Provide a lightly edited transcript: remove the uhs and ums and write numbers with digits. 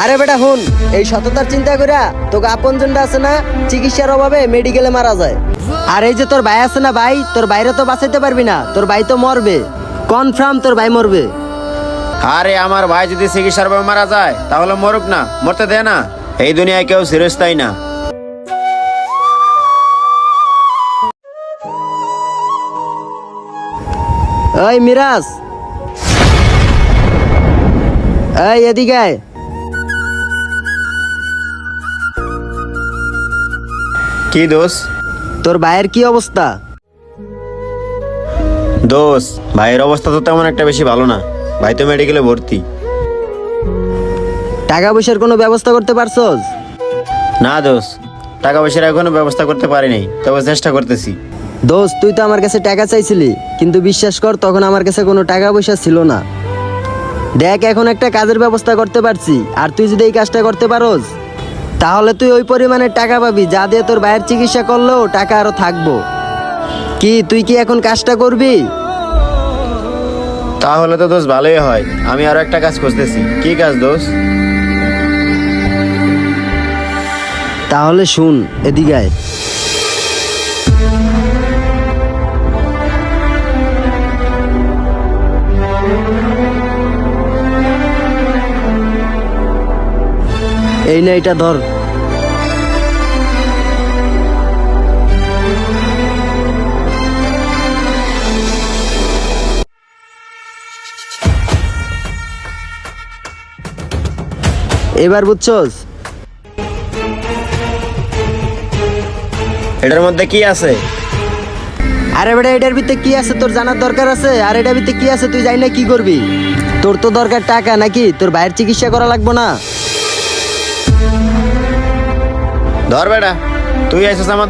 আরে বেটা হুন, এই সততার চিন্তা কইরা তোকে আপনজনটা আছে না চিকিৎসার অভাবে মেডিকেলে মারা যায়। আর এই যে তোর ভাই আছে না ভাই, তোর বাইরে তো বাঁচাইতে পারবি না, তোর ভাই তো মরবে, কনফার্ম তোর ভাই মরবে। আরে আমার ভাই যদি চিকিৎসার ভাবে মারা যায় তাহলে মরুক না, মরতে দে না। এই দুনিয়ায় কেউ চিরস্থায়ী না। ওই মিরাজ, এই এদিকে আয়। কি দোষ? তোর ভাইয়ের কি অবস্থা? দোষ, ভাইয়ের অবস্থা তো তেমন একটা বেশি ভালো না। ভাই তো মেডিকেলে ভর্তি। টাকা পয়সার কোনো ব্যবস্থা করতে পারছস? না দোষ, টাকা পয়সার এখনো ব্যবস্থা করতে পারি নাই, তবে চেষ্টা করতেছি। দোস্ত, তুই তো আমার কাছে টাকা চাইছিলি, কিন্তু বিশ্বাস কর তখন আমার কাছে কোনো টাকা পয়সা ছিল না। দেখ এখন একটা কাজের ব্যবস্থা করতে পারছি, আর তুই যদি এই কাজটা করতে পারোস তাহলে তুই ওই পরিমাণে টাকা পাবি যা দিয়ে তোর ভাইয়ের চিকিৎসা করলেও টাকা আরো থাকবো। কি তুই কি এখন কাজটা করবি? তাহলে তো দোষ ভালোই হয়। আমি আরো একটা কাজ খুঁজতেছি। কি কাজ দোষ? তাহলে শুন, এদিকে আয়। এই না, এটা ধর। এবার বুঝছস? এটার মধ্যে কি আছে? আরে বেটা, এটার ভিতরে কি আছে তোর জানার দরকার আছে? আর এটার ভিতরে কি আছে তুই জানি না কি করবি? তোর তো দরকার টাকা, নাকি তোর ভাইয়ের চিকিৎসা করা লাগবে না? ধর বেটা, তুই আইসস আমার